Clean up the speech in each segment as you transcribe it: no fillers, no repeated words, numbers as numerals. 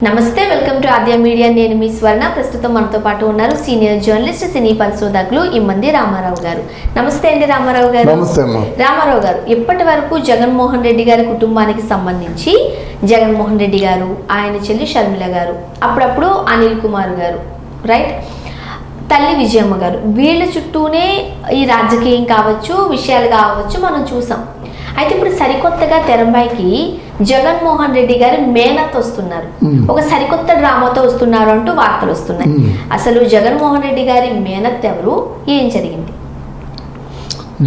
నమస్తే, welcome to Aadya media. నేను మీ స్వర్ణ. ప్రస్తుతం మనతో పాటు ఉన్నారు సీనియర్ జర్నలిస్ట్, సినీ పరిశోధకులు ఇమ్మంది రామారావు గారు. నమస్తే అండి రామారావు గారు. రామారావు గారు, ఇప్పటి వరకు జగన్మోహన్ రెడ్డి గారి కుటుంబానికి సంబంధించి జగన్మోహన్ రెడ్డి గారు, ఆయన చెల్లి షర్మిల గారు, అప్పుడప్పుడు అనిల్ కుమార్ గారు, రైట్, తల్లి విజయమ్మ గారు, వీళ్ళ చుట్టూనే ఈ రాజకీయం కావచ్చు, విషయాలు కావచ్చు మనం చూసాం. అయితే ఇప్పుడు సరికొత్తగా తెరంపైకి జగన్మోహన్ రెడ్డి గారి మేనత్ వస్తున్నారు, ఒక సరికొత్త డ్రామాతో వస్తున్నారు అంటూ వార్తలు వస్తున్నాయి. అసలు జగన్మోహన్ రెడ్డి గారి మేనత్ ఎవరు, ఏం జరిగింది?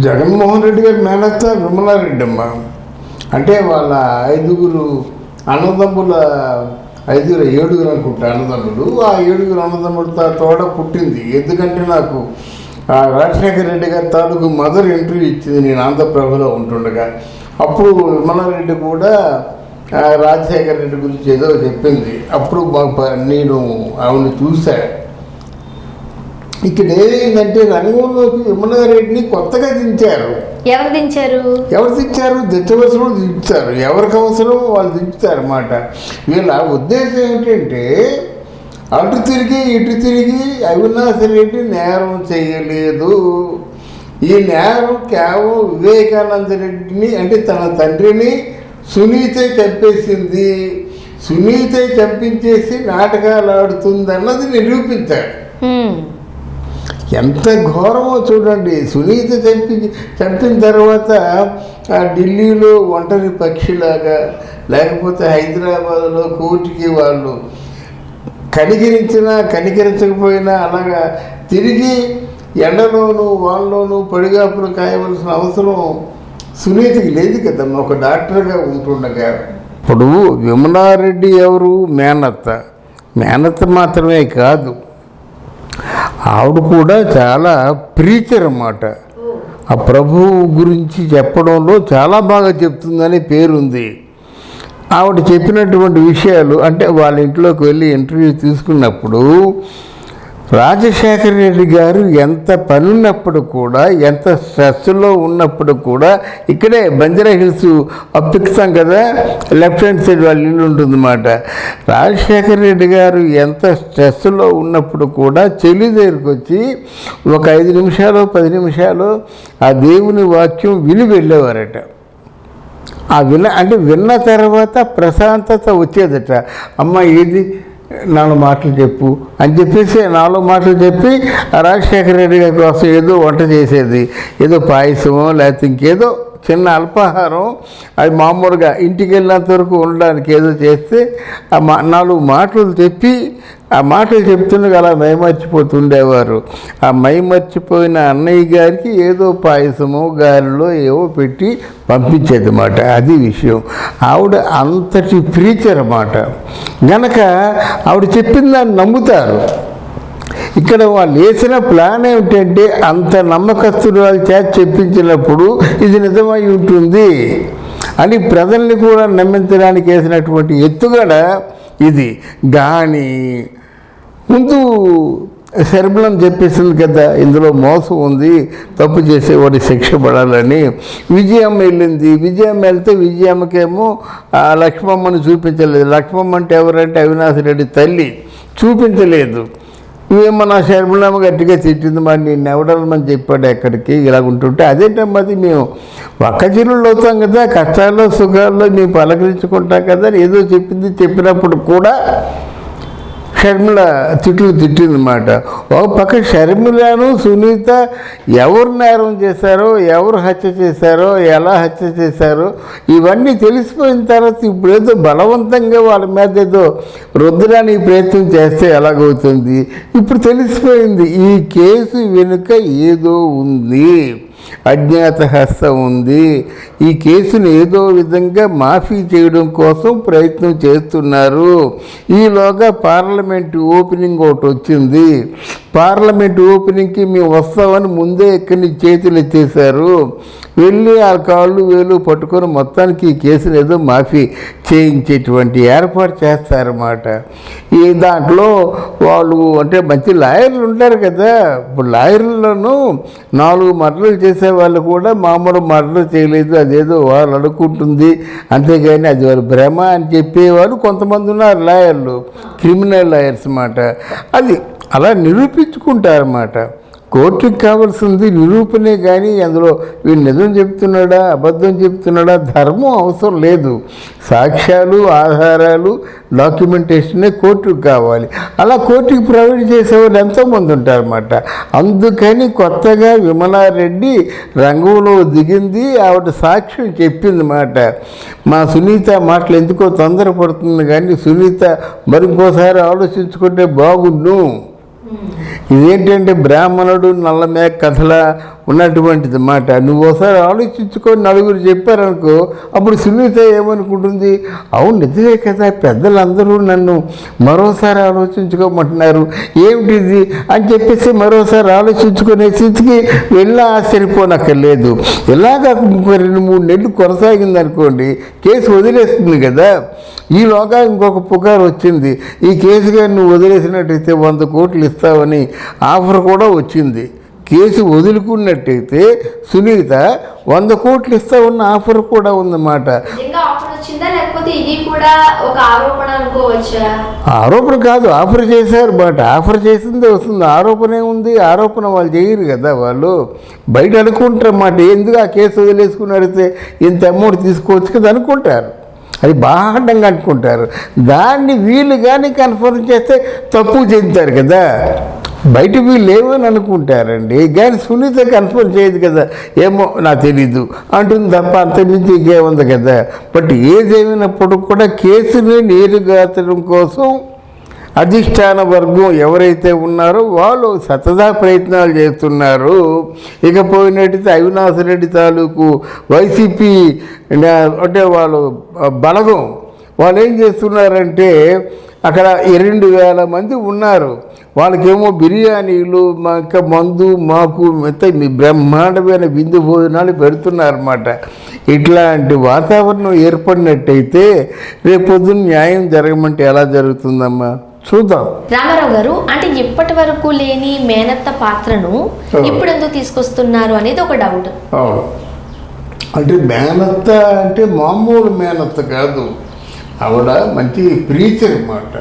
జగన్మోహన్ రెడ్డి గారి మేనత్త విమలారెడ్డి అమ్మ. అంటే వాళ్ళ ఐదుగురు అన్నదమ్ముల ఏడుగురు అనుకుంటా అన్నదమ్ములు. ఆ ఏడుగురు అన్నదమ్ములతో తోడ పుట్టింది. ఎందుకంటే నాకు రాజశేఖర రెడ్డి గారి తాలూకు మదర్ ఇంటర్వ్యూ ఇచ్చింది నేను ఆంధ్రప్రభలో ఉంటుండగా. అప్పుడు విమలారెడ్డి కూడా రాజశేఖర రెడ్డి గురించి ఏదో చెప్పింది. అప్పుడు నేను ఆవిడని చూశాను. ఇక్కడ ఏమైందంటే రంగంలోకి విమలారెడ్డిని కొత్తగా దించారు. ఎవరు దించారు? దించవలసిన దించుతారు, ఎవరికి అవసరం వాళ్ళు దించుతారు అన్నమాట. వీళ్ళ ఉద్దేశం ఏంటంటే అటు తిరిగి ఇటు తిరిగి అవినాష్ రెడ్డి నేరం చేయలేదు, ఈ నేరం కేవలం వివేకానంద రెడ్డిని అంటే తన తండ్రిని సునీతే చంపేసింది, సునీతే చంపించేసి నాటకాలు ఆడుతుంది అన్నది నిరూపించాడు. ఎంత ఘోరమో చూడండి. సునీత చంపిన తర్వాత ఢిల్లీలో ఒంటరి పక్షిలాగా, లేకపోతే హైదరాబాద్లో కోర్టుకి వాళ్ళు కనికరించకపోయినా అలాగా తిరిగి ఎండలోనూ వాళ్ళలోనూ పడిగాపులు కాయవలసిన అవసరం సునీతకి లేదు కదా, ఒక డాక్టర్గా ఉంటుండగా. ఇప్పుడు విమలారెడ్డి ఎవరు? మేనత్త మాత్రమే కాదు, ఆవిడ కూడా చాలా ప్రీచర్ అన్నమాట. ఆ ప్రభువు గురించి చెప్పడంలో చాలా బాగా చెప్తుందని పేరుంది. ఆవిడ చెప్పినటువంటి విషయాలు అంటే వాళ్ళ ఇంట్లోకి వెళ్ళి ఇంటర్వ్యూ తీసుకున్నప్పుడు రాజశేఖర రెడ్డి గారు ఎంత పని ఉన్నప్పుడు కూడా, ఎంత స్ట్రెస్లో ఉన్నప్పుడు కూడా, ఇక్కడే బంజారా హిల్స్ అప్పిస్తాం కదా, లెఫ్ట్ హ్యాండ్ సైడ్ వాళ్ళ ఇల్లు ఉంటుందన్నమాట. రాజశేఖర రెడ్డి గారు ఎంత స్ట్రెస్లో ఉన్నప్పుడు కూడా చెల్లి దగ్గరికి వచ్చి ఒక 5 నిమిషాలు 10 నిమిషాలు ఆ దేవుని వాక్యం విని వెళ్ళేవారట. విన్న తర్వాత ప్రశాంతత వచ్చేదట. అమ్మ ఏది 4 మాటలు చెప్పు అని చెప్పేసి 4 మాటలు చెప్పి రాజశేఖర రెడ్డి గారి కోసం ఏదో వంట చేసేది, ఏదో పాయసమో లేకపోతే ఇంకేదో చిన్న అల్పాహారం, అది మామూలుగా ఇంటికి వెళ్ళినంత వరకు ఉండడానికి ఏదో చేస్తే ఆ 4 మాటలు చెప్పి ఆ మాటలు చెప్తుండగా అలా మైమర్చిపోతుండేవారు. ఆ మైమర్చిపోయిన అన్నయ్య గారికి ఏదో పాయసమో గాలిలో ఏవో పెట్టి పంపించేది అన్నమాట. అది విషయం. ఆవిడ అంతటి ప్రీచర్ అన్నమాట. గనక ఆవిడ చెప్పిన దాన్ని నమ్ముతారు. ఇక్కడ వాళ్ళు వేసిన ప్లాన్ ఏమిటంటే అంత నమ్మకస్తులు వాళ్ళు చేత చెప్పించినప్పుడు ఇది నిజమై ఉంటుంది అని ప్రజల్ని కూడా నమ్మించడానికి వేసినటువంటి ఎత్తుగడ ఇది. కానీ ముందు శర్మిలం చెప్పేసింది కదా, ఇందులో మోసం ఉంది, తప్పు చేసేవాడి శిక్ష పడాలని. విజయమ్మ వెళ్ళింది. విజయమ్మ వెళ్తే విజయమ్మకేమో లక్ష్మమ్మని చూపించలేదు. లక్ష్మమ్మ అంటే ఎవరంటే అవినాష్ రెడ్డి తల్లి, చూపించలేదు. ఇవేమో నా శర్మిలమ్మ గట్టిగా తిట్టింది, మరి నేను ఎవడమని చెప్పాడు ఎక్కడికి ఇలాగుంటుంటే. అదేంటమ్మది, మేము ఒక్క చిరుళ్ళు అవుతాం కదా, కష్టాల్లో సుఖాల్లో మేము పలకరించుకుంటాం కదా, ఏదో చెప్పినప్పుడు కూడా షర్మిల తిట్టిందన్నమాట. ఒక పక్క షర్మిలను సునీత ఎవరు నేరం చేశారో, ఎవరు హత్య చేశారో, ఎలా హత్య చేశారో ఇవన్నీ తెలిసిపోయిన తర్వాత ఇప్పుడు ఏదో బలవంతంగా వాళ్ళ మీద ఏదో రుద్దడానికి ప్రయత్నం చేస్తే ఎలాగవుతుంది? ఇప్పుడు తెలిసిపోయింది ఈ కేసు వెనుక ఏదో ఉంది, అజ్ఞాత హస్తం ఉంది. ఈ కేసును ఏదో విధంగా మాఫీ చేయడం కోసం ప్రయత్నం చేస్తున్నారు. ఈలోగా పార్లమెంటు ఓపెనింగ్ ఒకటి వచ్చింది. పార్లమెంటు ఓపెనింగ్కి మేము వస్తామని ముందే ఇక్కడి నుంచి చేతులు ఎత్తేసారు. వెళ్ళి ఆ కాళ్ళు వేలు పట్టుకొని మొత్తానికి ఈ కేసును ఏదో మాఫీ చేయించేటువంటి ఏర్పాటు చేస్తారన్నమాట. ఈ దాంట్లో వాళ్ళు అంటే మంచి లాయర్లు ఉంటారు కదా, ఇప్పుడు లాయర్లను 4 మర్డర్లు చేసి చేసే వాళ్ళు కూడా మామూలు మర్డర్ చేయలేదు, అదేదో వాళ్ళు అనుకుంటుంది అంతేగాని అది వాళ్ళు భ్రమ అని చెప్పేవారు కొంతమంది ఉన్నారు లాయర్లు, క్రిమినల్ లాయర్స్ అన్నమాట. అది అలా నిరూపించుకుంటారన్నమాట. కోర్టుకి కావాల్సింది నిరూపణే, కానీ అందులో వీడు నిజం చెప్తున్నాడా అబద్ధం చెప్తున్నాడా ధర్మం అవసరం లేదు. సాక్ష్యాలు, ఆధారాలు, డాక్యుమెంటేషనే కోర్టుకు కావాలి. అలా కోర్టుకి ప్రొవైడ్ చేసేవాళ్ళు ఎంతోమంది ఉంటారన్నమాట. అందుకని కొత్తగా విమలారెడ్డి రంగంలో దిగింది, ఆవిడ సాక్ష్యం చెప్పింది మాట. మా సునీత మాటలు ఎందుకో తొందరపడుతుంది, కానీ సునీత మరింకోసారి ఆలోచించుకుంటే బాగుండు. ఇదేంటంటే బ్రాహ్మణుడు నల్లమేక కథలా ఉన్నటువంటిది మాట. నువ్వు ఒకసారి ఆలోచించుకొని నలుగురు చెప్పారనుకో, అప్పుడు సునీత ఏమనుకుంటుంది, అవును నిజమే కదా, పెద్దలందరూ నన్ను మరోసారి ఆలోచించుకోమంటున్నారు, ఏమిటిది అని చెప్పేసి మరోసారి ఆలోచించుకునే స్థితికి వెళ్ళి ఆశ్చర్యపోనక్కర్లేదు. ఇలాగ 2-3 నెలలు కొనసాగిందనుకోండి, కేసు వదిలేస్తుంది కదా. ఈలోగా ఇంకొక పుకారు వచ్చింది, ఈ కేసుగా నువ్వు వదిలేసినట్టయితే 100 కోట్లు ఇస్తావని ఆఫర్ కూడా వచ్చింది. కేసు వదులుకున్నట్టయితే సునీత 100 కోట్లు ఇస్తామన్న ఆఫర్ కూడా ఉందన్నమాట. ఆరోపణ కాదు, ఆఫర్ చేశారు బట్ ఆఫర్ చేసిందే వస్తుంది. ఆరోపణ ఏముంది, ఆరోపణ వాళ్ళు చేయరు కదా, వాళ్ళు బయట అనుకుంటారు అన్నమాట. ఎందుకు ఆ కేసు వదిలేసుకుని అడిగితే ఇంత అమౌంట్ తీసుకోవచ్చు కదా అనుకుంటారు, అది బాహండంగా అనుకుంటారు. దాన్ని వీళ్ళు కానీ కన్ఫర్మ్ చేస్తే తప్పు చెందుతారు కదా, బయట వీళ్ళు ఏమని అనుకుంటారండి. కానీ సునీత కన్ఫర్మ్ చేయదు కదా, ఏమో నాకు తెలీదు అంటుంది తప్ప అంతకుమించి ఇంకేముంది కదా. బట్ ఏదేమైనప్పుడు కూడా కేసుని నీరుగార్చడం కోసం అధిష్టాన వర్గం ఎవరైతే ఉన్నారో వాళ్ళు సతదా ప్రయత్నాలు చేస్తున్నారు. ఇకపోయినట్టయితే అవినాష్ రెడ్డి తాలూకు వైసీపీ అంటే వాళ్ళు బలగం వాళ్ళు ఏం చేస్తున్నారంటే, అక్కడ 2,000 మంది ఉన్నారు, వాళ్ళకేమో బిర్యానీలు ఇంకా మందు మాకు బ్రహ్మాండమైన విందు భోజనాలు పెడుతున్నారన్నమాట. ఇట్లాంటి వాతావరణం ఏర్పడినట్టయితే రేపొద్దున న్యాయం జరగమంటే ఎలా జరుగుతుందమ్మా, చూద్దాం. రామారావు గారు, అంటే ఇప్పటి వరకు లేని మేనత్త పాత్రను ఇప్పుడు ఎందుకు తీసుకొస్తున్నారు అనేది ఒక డౌట్. అంటే మేనత్త అంటే మామూలు మేనత్త కాదు, ఆవిడ మంచి ప్రీచర్ అన్నమాట.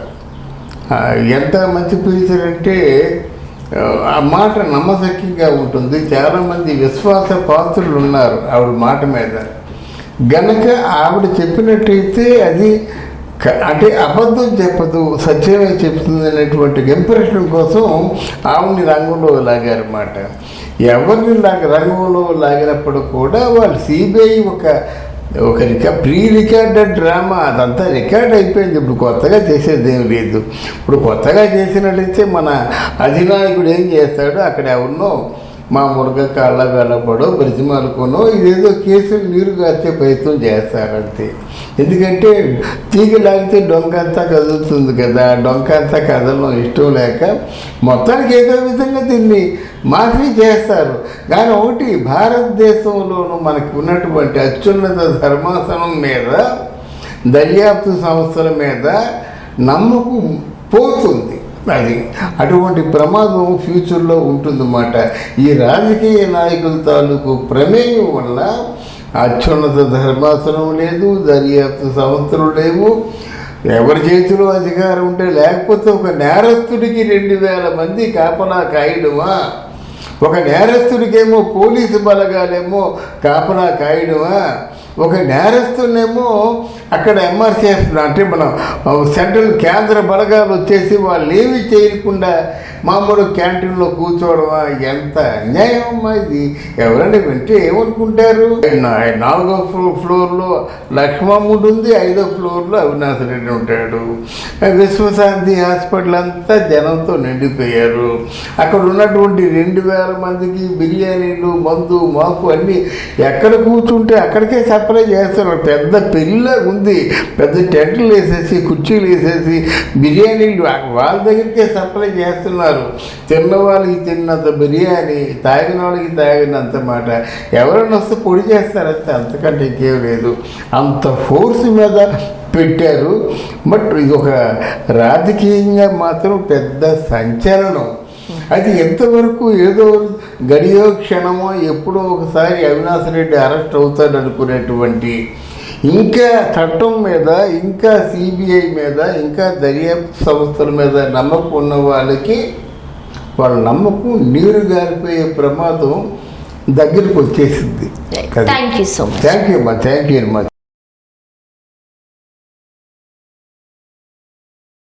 ఎంత మంచి ప్రీచర్ అంటే ఆ మాట నమ్మశక్యంగా ఉంటుంది. చాలామంది విశ్వాస పాత్రులు ఉన్నారు ఆవిడ మాట మీద. గనక ఆవిడ చెప్పినట్టయితే అది అంటే అబద్ధం చెప్పదు, సత్యమే చెప్తుంది అనేటువంటి ఇంప్రెషన్ కోసం ఆవిడని రంగంలో లాగారన్నమాట. ఎవరిని రంగంలో లాగినప్పుడు కూడా వాళ్ళు సిబిఐ ఒక ప్రీ రికార్డెడ్ డ్రామా అదంతా రికార్డ్ అయిపోయింది. ఇప్పుడు కొత్తగా చేసేది ఏం లేదు. ఇప్పుడు కొత్తగా చేసినట్లయితే మన అధినాయకుడు ఏం చేస్తాడు, అక్కడ ఎవరినో మామూలుగా కాళ్ళ వెళ్ళబడో బ్రతిమాలకోనో ఇదేదో కేసులు నీరు గార్చే ప్రయత్నం చేస్తారంతే. ఎందుకంటే తీగ లాగితే డొంక అంతా కదులుతుంది కదా, డొంక అంతా కదలడం ఇష్టం లేక మొత్తానికి ఏదో విధంగా దీన్ని మాఫీ చేస్తారు. కానీ ఒకటి, భారతదేశంలోనూ మనకి ఉన్నటువంటి అత్యున్నత ధర్మాసనం మీద, దర్యాప్తు సంస్థల మీద నమ్మకం పోతుంది. అది అటువంటి ప్రమాదం ఫ్యూచర్లో ఉంటుందన్నమాట. ఈ రాజకీయ నాయకుల తాలూకు ప్రమేయం వల్ల అత్యున్నత ధర్మాసనం లేదు, దర్యాప్తు సంస్థలు లేవు, ఎవరి చేతిలో అధికారం ఉంటే, లేకపోతే ఒక నేరస్తుడికి 2,000 మంది కాపలా కాయడమా, ఒక నేరస్తుడికేమో పోలీసు బలగాలేమో కాపలా కాయడమా, ఒక నేరస్తునేమో అక్కడ ఎంఆర్సిఎఫ్ అంటే మనం సెంట్రల్ కేంద్ర బలగాలు వచ్చేసి వాళ్ళు ఏమీ చేయకుండా మామూలు క్యాంటీన్లో కూర్చోవడమా, ఎంత అన్యాయం అమ్మా ఇది. ఎవరైనా వింటే ఏమనుకుంటారు, 4వ ఫ్లోర్లో లక్ష్మమ్మ ఉంటుంది, 5వ ఫ్లోర్లో అవినాష్ రెడ్డి ఉంటాడు. విశ్వశాంతి హాస్పిటల్ అంతా జనంతో నిండిపోయారు. అక్కడ ఉన్నటువంటి 2,000 మందికి బిర్యానీలు, మందు, మాకు అన్నీ ఎక్కడ కూర్చుంటే అక్కడికే సప్లై చేస్తారు. పెద్ద పెళ్ళి ఉంది, పెద్ద టెంట్లు వేసేసి కుర్చీలు వేసేసి బిర్యానీలు వాళ్ళ దగ్గరికే సప్లై చేస్తున్నారు. తిన్న వాళ్ళకి తిన్నంత బిర్యానీ, తాగిన వాళ్ళకి తాగినంత మాట. ఎవరైనా వస్తే పొడి చేస్తారంటే, అంతకంటే ఇంకేం లేదు. అంత ఫోర్స్ మీద పెట్టారు. బట్ ఇది ఒక రాజకీయంగా మాత్రం పెద్ద సంచలనం. అయితే ఎంతవరకు ఏదో గడియో క్షణమో ఎప్పుడో ఒకసారి అవినాష్ రెడ్డి అరెస్ట్ అవుతాడు అనుకునేటువంటి, ఇంకా చట్టం మీద, ఇంకా సిబిఐ మీద, ఇంకా దర్యాప్తు సంస్థల మీద నమ్మకం ఉన్న వాళ్ళకి వాళ్ళ నమ్మకం నీరు గారిపోయే ప్రమాదం దగ్గరికి వచ్చేసింది. Thank you so much. Thank you అమ్మా, థ్యాంక్ యూ వెరీ మచ్.